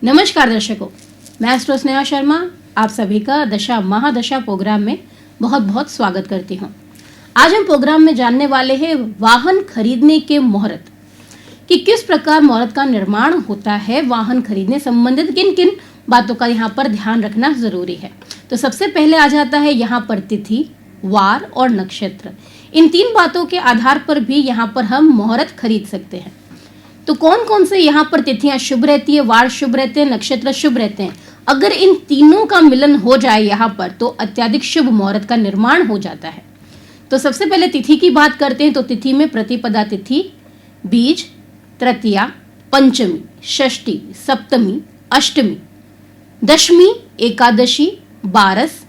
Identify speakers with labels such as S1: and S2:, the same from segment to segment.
S1: नमस्कार दर्शकों, मैं एस्ट्रो स्नेहा शर्मा आप सभी का दशा महादशा प्रोग्राम में बहुत बहुत स्वागत करती हूँ। आज हम प्रोग्राम में जानने वाले हैं वाहन खरीदने के मुहूर्त कि किस प्रकार मुहूर्त का निर्माण होता है। वाहन खरीदने संबंधित किन किन बातों का यहाँ पर ध्यान रखना जरूरी है। तो सबसे पहले आ जाता है यहाँ पर तिथि, वार और नक्षत्र। इन तीन बातों के आधार पर भी यहाँ पर हम मुहूर्त खरीद सकते हैं। तो कौन कौन से यहाँ पर तिथियां शुभ रहती है, वार शुभ रहते हैं, नक्षत्र शुभ रहते हैं। अगर इन तीनों का मिलन हो जाए यहाँ पर तो अत्यधिक शुभ मुहूर्त का निर्माण हो जाता है। तो सबसे पहले तिथि की बात करते हैं। तो तिथि में प्रतिपदा तिथि, बीज, तृतीया, पंचमी, षष्ठी, सप्तमी, अष्टमी, दशमी, एकादशी, बारस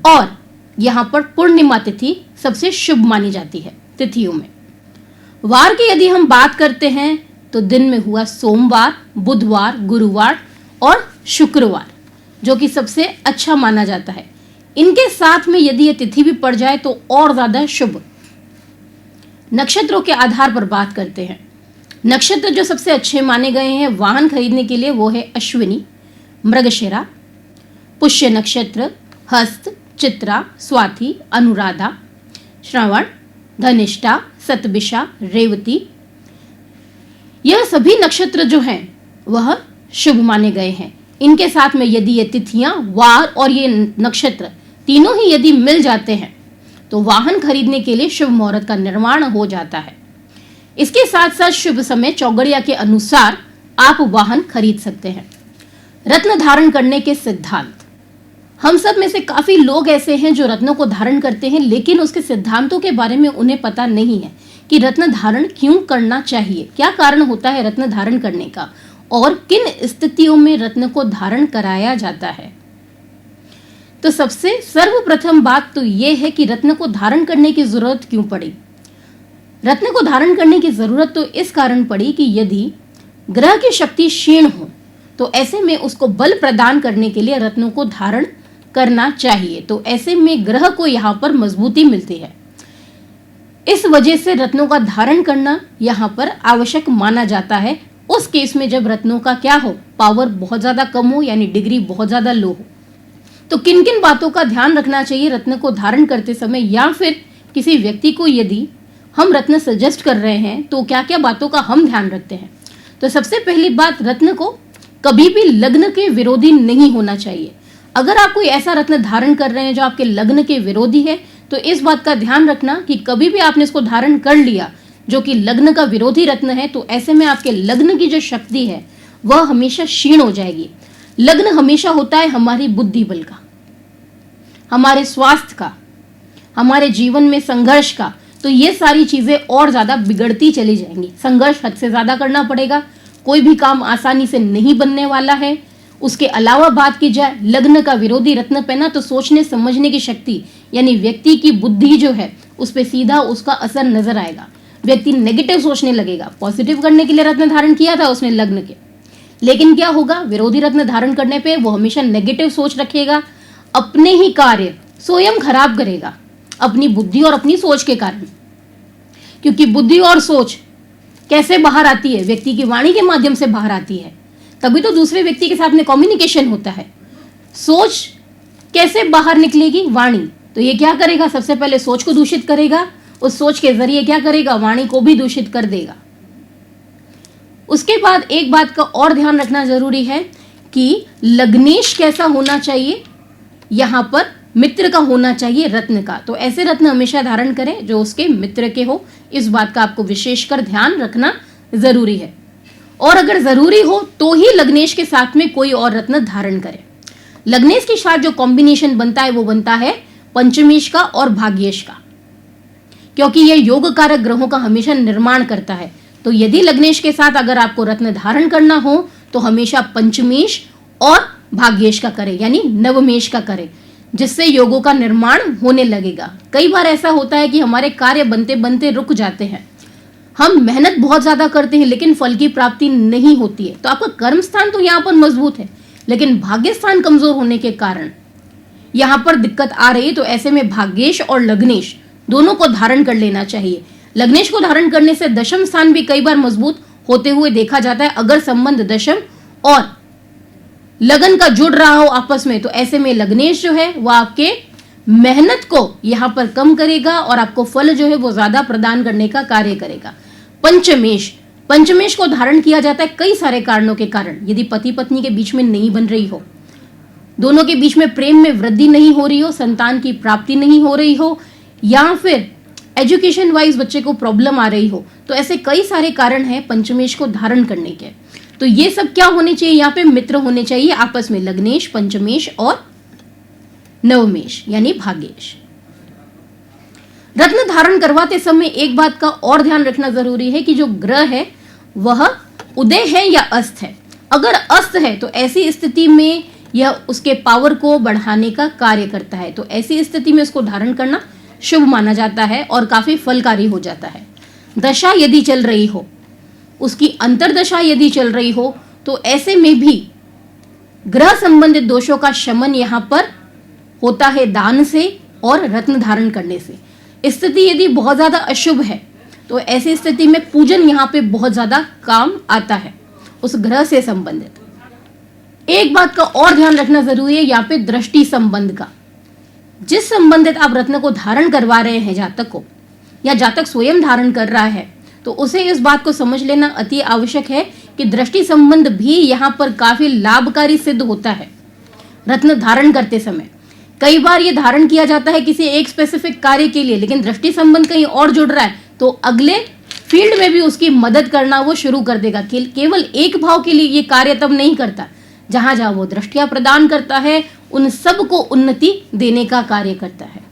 S1: और यहाँ पर पूर्णिमा तिथि सबसे शुभ मानी जाती है तिथियों में। वार की यदि हम बात करते हैं तो दिन में हुआ सोमवार, बुधवार, गुरुवार और शुक्रवार जो कि सबसे अच्छा माना जाता है। इनके साथ में यदि ये तिथि भी पड़ जाए तो और ज्यादा शुभ। नक्षत्रों के आधार पर बात करते हैं। नक्षत्र जो सबसे अच्छे माने गए हैं वाहन खरीदने के लिए वो है अश्विनी, मृगशिरा, पुष्य नक्षत्र, हस्त, चित्रा, स्वाति, अनुराधा, श्रवण, धनिष्ठा, सतभिषा, रेवती। यह सभी नक्षत्र जो हैं वह शुभ माने गए हैं। इनके साथ में यदि ये तिथियां, वार और ये नक्षत्र तीनों ही यदि मिल जाते हैं तो वाहन खरीदने के लिए शुभ मुहूर्त का निर्माण हो जाता है। इसके साथ साथ शुभ समय चौगड़िया के अनुसार आप वाहन खरीद सकते हैं। रत्न धारण करने के सिद्धांत। हम सब में से काफी लोग ऐसे हैं जो रत्नों को धारण करते हैं लेकिन उसके सिद्धांतों के बारे में उन्हें पता नहीं है कि रत्न धारण क्यों करना चाहिए, क्या कारण होता है रत्न धारण करने का और किन स्थितियों में रत्न को धारण कराया जाता है। तो सबसे सर्वप्रथम बात तो यह है कि रत्न को धारण करने की जरूरत क्यों पड़ी। रत्न को धारण करने की जरूरत तो इस कारण पड़ी कि यदि ग्रह की शक्ति क्षीण हो तो ऐसे में उसको बल प्रदान करने के लिए रत्नों को धारण करना चाहिए। तो ऐसे में ग्रह को यहाँ पर मजबूती मिलती है। इस वजह से रत्नों का धारण करना यहाँ पर आवश्यक माना जाता है। उस केस में जब रत्नों का क्या हो, पावर बहुत ज्यादा कम हो यानी डिग्री बहुत ज्यादा लो हो। तो किन किन बातों का ध्यान रखना चाहिए रत्न को धारण करते समय, या फिर किसी व्यक्ति को यदि हम रत्न सजेस्ट कर रहे हैं तो क्या क्या बातों का हम ध्यान रखते हैं। तो सबसे पहली बात, रत्न को कभी भी लग्न के विरोधी नहीं होना चाहिए। अगर आप कोई ऐसा रत्न धारण कर रहे हैं जो आपके लग्न के विरोधी है तो इस बात का ध्यान रखना कि कभी भी आपने इसको धारण कर लिया जो कि लग्न का विरोधी रत्न है तो ऐसे में आपके लग्न की जो शक्ति है वह हमेशा क्षीण हो जाएगी। लग्न हमेशा होता है हमारी बुद्धि बल का, हमारे स्वास्थ्य का, हमारे जीवन में संघर्ष का। तो ये सारी चीजें और ज्यादा बिगड़ती चली जाएंगी। संघर्ष हद से ज्यादा करना पड़ेगा, कोई भी काम आसानी से नहीं बनने वाला है। उसके अलावा बात की जाए लग्न का विरोधी रत्न पहना तो सोचने समझने की शक्ति यानी व्यक्ति की बुद्धि जो है उस पर सीधा उसका असर नजर आएगा। व्यक्ति नेगेटिव सोचने लगेगा। पॉजिटिव करने के लिए रत्न धारण किया था उसने लग्न के, लेकिन क्या होगा, विरोधी रत्न धारण करने पे वो हमेशा नेगेटिव सोच रखेगा, अपने ही कार्य स्वयं खराब करेगा अपनी बुद्धि और अपनी सोच के कारण। क्योंकि बुद्धि और सोच कैसे बाहर आती है, व्यक्ति की वाणी के माध्यम से बाहर आती है, तभी तो दूसरे व्यक्ति के साथ में कम्युनिकेशन होता है। सोच कैसे बाहर निकलेगी, वाणी। तो ये क्या करेगा, सबसे पहले सोच को दूषित करेगा, उस सोच के जरिए क्या करेगा, वाणी को भी दूषित कर देगा। उसके बाद एक बात का और ध्यान रखना जरूरी है कि लग्नेश कैसा होना चाहिए, यहाँ पर मित्र का होना चाहिए रत्न का। तो ऐसे रत्न हमेशा धारण करें जो उसके मित्र के हो। इस बात का आपको विशेषकर ध्यान रखना जरूरी है। और अगर जरूरी हो तो ही लग्नेश के साथ में कोई और रत्न धारण करें। लग्नेश के साथ जो कॉम्बिनेशन बनता है वो बनता है पंचमेश का और भाग्येश का, क्योंकि यह योग कारक ग्रहों का हमेशा निर्माण करता है। तो यदि लग्नेश के साथ अगर आपको रत्न धारण करना हो तो हमेशा पंचमेश और भाग्येश का करें यानी नवमेश का करें, जिससे योगों का निर्माण होने लगेगा। कई बार ऐसा होता है कि हमारे कार्य बनते बनते रुक जाते हैं, हम मेहनत बहुत ज्यादा करते हैं लेकिन फल की प्राप्ति नहीं होती है। तो आपका कर्म स्थान तो यहाँ पर मजबूत है लेकिन भाग्य स्थान कमजोर होने के कारण यहाँ पर दिक्कत आ रही है। तो ऐसे में भाग्येश और लग्नेश दोनों को धारण कर लेना चाहिए। लग्नेश को धारण करने से दशम स्थान भी कई बार मजबूत होते हुए देखा जाता है। अगर संबंध दशम और लगन का जुड़ रहा हो आपस में, तो ऐसे में लग्नेश जो है वो आपके मेहनत को यहां पर कम करेगा और आपको फल जो है वो ज्यादा प्रदान करने का कार्य करेगा। पंचमेश, पंचमेश को धारण किया जाता है कई सारे कारणों के कारण। यदि पति पत्नी के बीच में नहीं बन रही हो, दोनों के बीच में प्रेम में वृद्धि नहीं हो रही हो, संतान की प्राप्ति नहीं हो रही हो, या फिर एजुकेशन वाइज बच्चे को प्रॉब्लम आ रही हो, तो ऐसे कई सारे कारण हैं पंचमेश को धारण करने के। तो ये सब क्या होने चाहिए, यहाँ पे मित्र होने चाहिए आपस में, लग्नेश, पंचमेश और नवमेश यानी भाग्येश। रत्न धारण करवाते समय एक बात का और ध्यान रखना जरूरी है कि जो ग्रह है वह उदय है या अस्त है। अगर अस्त है तो ऐसी स्थिति में यह उसके पावर को बढ़ाने का कार्य करता है, तो ऐसी स्थिति में उसको धारण करना शुभ माना जाता है और काफी फलकारी हो जाता है। दशा यदि चल रही हो, उसकी अंतरदशा यदि चल रही हो, तो ऐसे में भी ग्रह संबंधित दोषों का शमन यहां पर होता है दान से और रत्न धारण करने से। स्थिति यदि बहुत ज्यादा अशुभ है तो ऐसी स्थिति में पूजन यहाँ पे बहुत ज्यादा काम आता है उस ग्रह से संबंधित। एक बात का और ध्यान रखना जरूरी है यहाँ पे दृष्टि संबंध का। जिस संबंधित आप रत्न को धारण करवा रहे हैं जातक को, या जातक स्वयं धारण कर रहा है, तो उसे इस बात को समझ लेना अति आवश्यक है कि दृष्टि संबंध भी यहाँ पर काफी लाभकारी सिद्ध होता है रत्न धारण करते समय। कई बार ये धारण किया जाता है किसी एक स्पेसिफिक कार्य के लिए, लेकिन दृष्टि संबंध कहीं और जुड़ रहा है तो अगले फील्ड में भी उसकी मदद करना वो शुरू कर देगा। केवल एक भाव के लिए ये कार्य तब नहीं करता, जहां जहां वो दृष्टियां प्रदान करता है उन सब को उन्नति देने का कार्य करता है।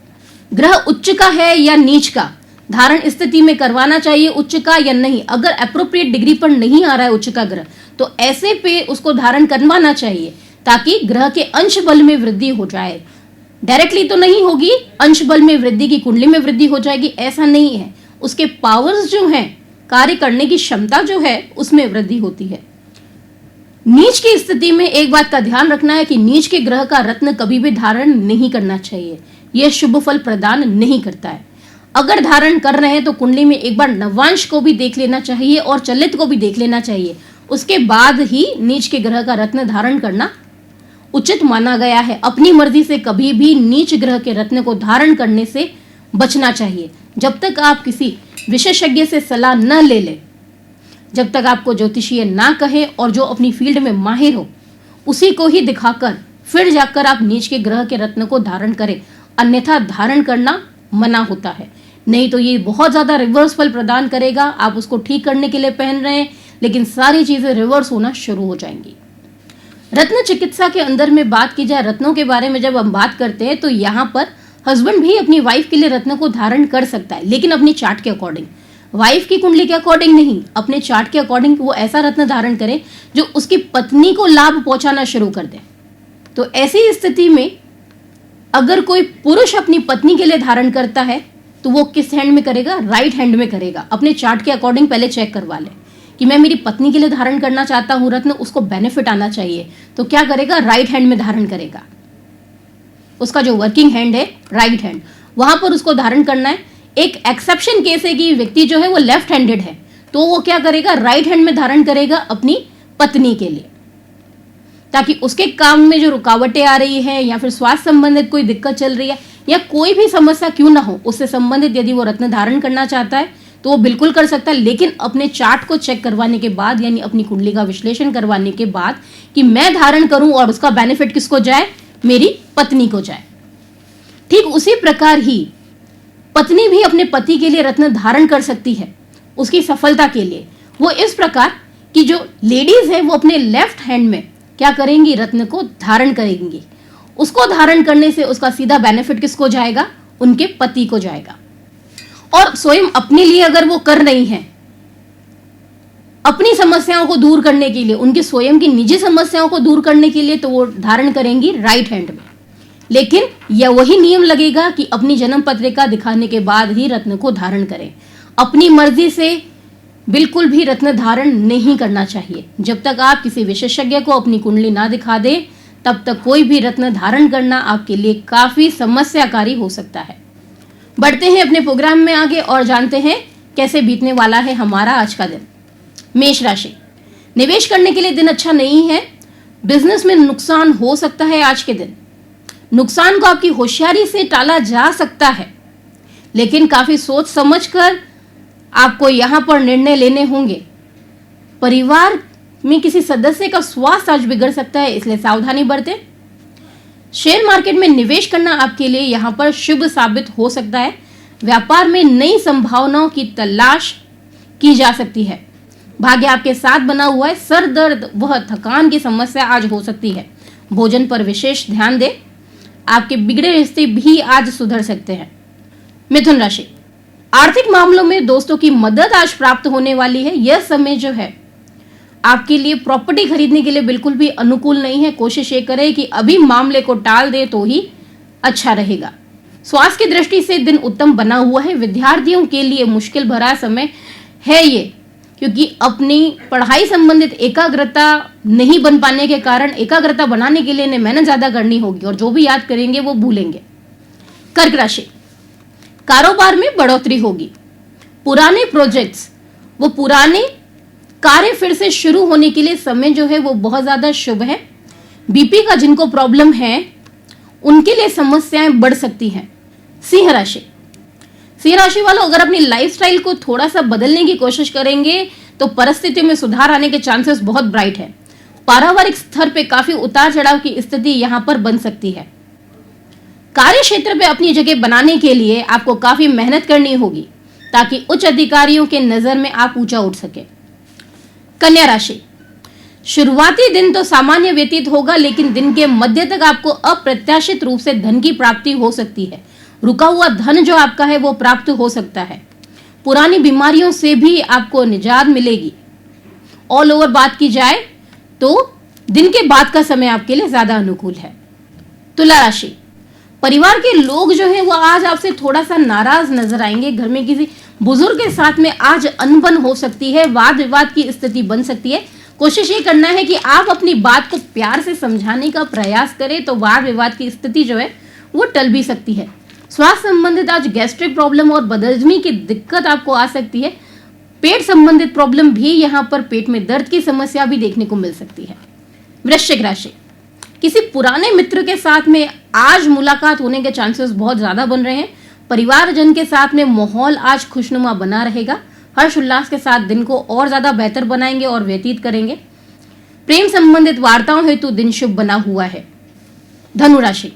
S1: ग्रह उच्च का है या नीच का, धारण स्थिति में करवाना चाहिए उच्च का या नहीं। अगर अप्रोप्रिएट डिग्री पर नहीं आ रहा है उच्च का ग्रह, तो ऐसे पे उसको धारण करवाना चाहिए ताकि ग्रह के अंश बल में वृद्धि हो जाए। डायरेक्टली तो नहीं होगी, अंश बल में वृद्धि की कुंडली में वृद्धि हो जाएगी, ऐसा नहीं है। उसके पावर्स जो हैं, कार्य करने की क्षमता जो है उसमें वृद्धि होती है। नीच की स्थिति में एक बात का ध्यान रखना है कि नीच के ग्रह का रत्न कभी भी धारण नहीं करना चाहिए, यह शुभ फल प्रदान नहीं करता है। अगर धारण कर रहे हैं तो कुंडली में एक बार नवांश को भी देख लेना चाहिए और चलित को भी देख लेना चाहिए, उसके बाद ही नीच के ग्रह का रत्न धारण करना उचित माना गया है। अपनी मर्जी से कभी भी नीच ग्रह के रत्न को धारण करने से बचना चाहिए। जब तक आप किसी विशेषज्ञ से सलाह न ले ले, जब तक आपको ज्योतिषीय ना कहे और जो अपनी फील्ड में माहिर हो उसी को ही दिखाकर फिर जाकर आप नीच के ग्रह के रत्न को धारण करें, अन्यथा धारण करना मना होता है। नहीं तो ये बहुत ज्यादा रिवर्स फल प्रदान करेगा। आप उसको ठीक करने के लिए पहन रहे हैं लेकिन सारी चीजें रिवर्स होना शुरू हो जाएंगी। रत्न चिकित्सा के अंदर में बात की जाए रत्नों के बारे में, जब हम बात करते हैं तो यहाँ पर हस्बैंड भी अपनी वाइफ के लिए रत्न को धारण कर सकता है, लेकिन अपनी चार्ट के अकॉर्डिंग, वाइफ की कुंडली के अकॉर्डिंग नहीं, अपने चार्ट के अकॉर्डिंग वो ऐसा रत्न धारण करे जो उसकी पत्नी को लाभ पहुंचाना शुरू कर दे। तो ऐसी स्थिति में अगर कोई पुरुष अपनी पत्नी के लिए धारण करता है तो वो किस हैंड में करेगा, राइट हैंड में करेगा। अपने चार्ट के अकॉर्डिंग पहले चेक करवा ले कि मैं मेरी पत्नी के लिए धारण करना चाहता हूं रत्न, उसको बेनिफिट आना चाहिए, तो क्या करेगा, राइट हैंड में धारण करेगा। उसका जो वर्किंग हैंड है राइट हैंड, वहां पर उसको धारण करना है। एक एक्सेप्शन केस है कि व्यक्ति जो है वो लेफ्ट हैंडेड है, तो वो क्या करेगा, राइट हैंड में धारण करेगा अपनी पत्नी के लिए, ताकि उसके काम में जो रुकावटें आ रही है या फिर स्वास्थ्य संबंधित कोई दिक्कत चल रही है या कोई भी समस्या क्यों ना हो, उससे संबंधित यदि वो रत्न धारण करना चाहता है तो वो बिल्कुल कर सकता है, लेकिन अपने चार्ट को चेक करवाने के बाद, यानी अपनी कुंडली का विश्लेषण करवाने के बाद कि मैं धारण करूं और उसका बेनिफिट किसको जाए, मेरी पत्नी को जाए। ठीक उसी प्रकार ही पत्नी भी अपने पति के लिए रत्न धारण कर सकती है उसकी सफलता के लिए। वो इस प्रकार कि जो लेडीज है वो अपने लेफ्ट हैंड में क्या करेंगी, रत्न को धारण करेंगी। उसको धारण करने से उसका सीधा बेनिफिट किसको जाएगा, उनके पति को जाएगा। और स्वयं अपने लिए अगर वो कर रही हैं, अपनी समस्याओं को दूर करने के लिए, उनकी स्वयं की निजी समस्याओं को दूर करने के लिए, तो वो धारण करेंगी राइट हैंड में। लेकिन यह वही नियम लगेगा कि अपनी जन्म पत्रिका दिखाने के बाद ही रत्न को धारण करें। अपनी मर्जी से बिल्कुल भी रत्न धारण नहीं करना चाहिए। जब तक आप किसी विशेषज्ञ को अपनी कुंडली ना दिखा दे, तब तक कोई भी रत्न धारण करना आपके लिए काफी समस्याकारी हो सकता है। बढ़ते हैं अपने प्रोग्राम में आगे और जानते हैं कैसे बीतने वाला है हमारा आज का दिन। मेष राशि, निवेश करने के लिए दिन अच्छा नहीं है। बिजनेस में नुकसान हो सकता है आज के दिन। नुकसान को आपकी होशियारी से टाला जा सकता है, लेकिन काफी सोच समझकर आपको यहां पर निर्णय लेने होंगे। परिवार में किसी सदस्य का स्वास्थ्य आज बिगड़ सकता है, इसलिए सावधानी बरतें। शेयर मार्केट में निवेश करना आपके लिए यहां पर शुभ साबित हो सकता है। व्यापार में नई संभावनाओं की तलाश की जा सकती है। भाग्य आपके साथ बना हुआ है। सर दर्द व थकान की समस्या आज हो सकती है। भोजन पर विशेष ध्यान दें। आपके बिगड़े रिश्ते भी आज सुधर सकते हैं। मिथुन राशि, आर्थिक मामलों में दोस्तों की मदद आज प्राप्त होने वाली है। यह समय जो है आपके लिए प्रॉपर्टी खरीदने के लिए बिल्कुल भी अनुकूल नहीं है। कोशिश ये करें कि अभी मामले को टाल दे तो ही अच्छा रहेगा। स्वास्थ्य की दृष्टि से दिन उत्तम बना हुआ है। विद्यार्थियों के लिए मुश्किल भरा समय है ये, क्योंकि अपनी पढ़ाई संबंधित एकाग्रता नहीं बन पाने के कारण एकाग्रता बनाने के लिए इन्हें मेहनत ज्यादा करनी होगी और जो भी याद करेंगे वो भूलेंगे। कर्क राशि, कारोबार में बढ़ोतरी होगी। पुराने प्रोजेक्ट्स वो पुराने कार्य फिर से शुरू होने के लिए समय जो है वो बहुत ज्यादा शुभ है। बीपी का जिनको प्रॉब्लम है उनके लिए समस्याएं बढ़ सकती हैं। सिंह राशि, सिंह राशि वालों अगर अपनी लाइफस्टाइल को थोड़ा सा बदलने की कोशिश करेंगे तो परिस्थितियों में सुधार आने के चांसेस बहुत ब्राइट है। पारिवारिक स्तर पे काफी उतार चढ़ाव की स्थिति यहां पर बन सकती है। कार्य क्षेत्र पे अपनी जगह बनाने के लिए आपको काफी मेहनत करनी होगी ताकि उच्च अधिकारियों के नजर में आप ऊंचा उठ सके। कन्या राशि, शुरुआती दिन तो सामान्य व्यतीत होगा, लेकिन दिन के मध्य तक आपको अप्रत्याशित रूप से धन की प्राप्ति हो सकती है। रुका हुआ धन जो आपका है वो प्राप्त हो सकता है। पुरानी बीमारियों से भी आपको निजात मिलेगी। ऑल ओवर बात की जाए तो दिन के बाद का समय आपके लिए ज्यादा अनुकूल है। तुला राशि, परिवार के लोग जो है वो आज आपसे थोड़ा सा नाराज नजर आएंगे। घर में किसी बुजुर्ग के साथ में आज अनबन हो सकती है। वाद विवाद की स्थिति बन सकती है। कोशिश ये करना है कि आप अपनी बात को प्यार से समझाने का प्रयास करें तो वाद विवाद की स्थिति जो है वो टल भी सकती है। स्वास्थ्य संबंधित आज गैस्ट्रिक प्रॉब्लम और बदहजमी की दिक्कत आपको आ सकती है। पेट संबंधित प्रॉब्लम भी यहाँ पर पेट में दर्द की समस्या भी देखने को मिल सकती है। वृश्चिक राशि, किसी पुराने मित्र के साथ में आज मुलाकात होने के चांसेस बहुत ज्यादा बन रहे हैं। परिवारजन के साथ में माहौल आज खुशनुमा बना रहेगा। हर्ष उल्लास के साथ दिन को और ज्यादा बेहतर बनाएंगे और व्यतीत करेंगे। प्रेम संबंधित वार्ताओं हेतु दिन शुभ बना हुआ है। धनु राशि,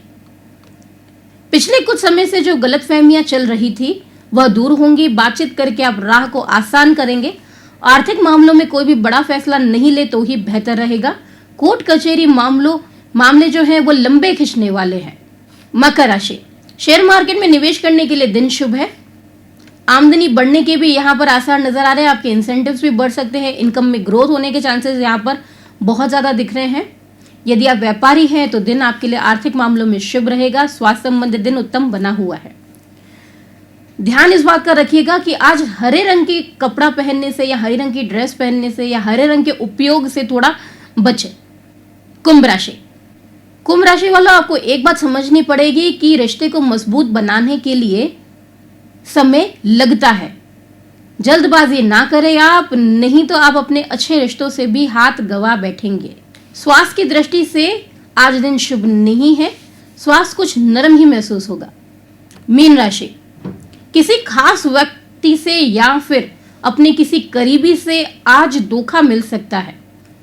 S1: पिछले कुछ समय से जो गलतफहमियां चल रही थी वह दूर होंगी। बातचीत करके आप राह को आसान करेंगे। आर्थिक मामलों में कोई भी बड़ा फैसला नहीं ले तो ही बेहतर रहेगा। कोर्ट कचहरी मामले जो हैं वो लंबे खिंचने वाले हैं। मकर राशि, शेयर मार्केट में निवेश करने के लिए दिन शुभ है। आमदनी बढ़ने के भी यहाँ पर आसार नजर आ रहे हैं। आपके इंसेंटिव्स भी बढ़ सकते हैं। इनकम में ग्रोथ होने के चांसेस यहाँ पर बहुत ज्यादा दिख रहे हैं। यदि आप व्यापारी हैं तो दिन आपके लिए आर्थिक मामलों में शुभ रहेगा। स्वास्थ्य संबंधित दिन उत्तम बना हुआ है। ध्यान इस बात का रखिएगा कि आज हरे रंग की कपड़ा पहनने से या हरे रंग की ड्रेस पहनने से या हरे रंग के उपयोग से थोड़ा बचें। कुंभ राशि, कुंभ राशि वालों आपको एक बात समझनी पड़ेगी कि रिश्ते को मजबूत बनाने के लिए समय लगता है। जल्दबाजी ना करें आप, नहीं तो आप अपने अच्छे रिश्तों से भी हाथ गवा बैठेंगे। स्वास्थ्य की दृष्टि से आज दिन शुभ नहीं है। स्वास्थ्य कुछ नरम ही महसूस होगा। मीन राशि, किसी खास व्यक्ति से या फिर अपने किसी करीबी से आज धोखा मिल सकता है।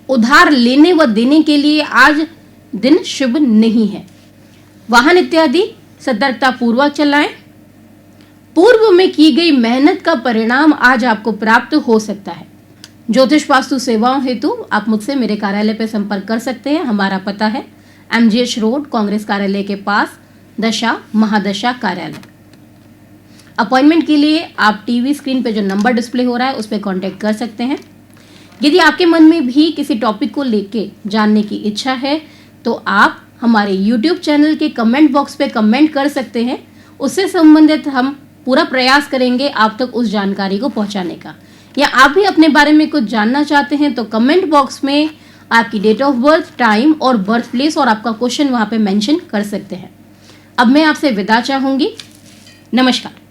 S1: उधार लेने व देने के लिए आज दिन शुभ नहीं है। वाहन इत्यादि सतर्कता पूर्वक चलाएं। पूर्व में की गई मेहनत का परिणाम आज आपको प्राप्त हो सकता है। ज्योतिष वास्तु सेवाओं हेतु आप मुझसे मेरे कार्यालय पर संपर्क कर सकते हैं। हमारा पता है MGH रोड, कांग्रेस कार्यालय के पास, दशा महादशा कार्यालय। अपॉइंटमेंट के लिए आप टीवी स्क्रीन पे जो नंबर डिस्प्ले हो रहा है उस पर कांटेक्ट कर सकते हैं। यदि आपके मन में भी किसी टॉपिक को लेके जानने की इच्छा है तो आप हमारे YouTube चैनल के कमेंट बॉक्स पे कमेंट कर सकते हैं। उससे संबंधित हम पूरा प्रयास करेंगे आप तक उस जानकारी को पहुंचाने का। या आप भी अपने बारे में कुछ जानना चाहते हैं तो कमेंट बॉक्स में आपकी डेट ऑफ बर्थ, टाइम और बर्थ प्लेस और आपका क्वेश्चन वहां पे मेंशन कर सकते हैं। अब मैं आपसे विदा चाहूंगी। नमस्कार।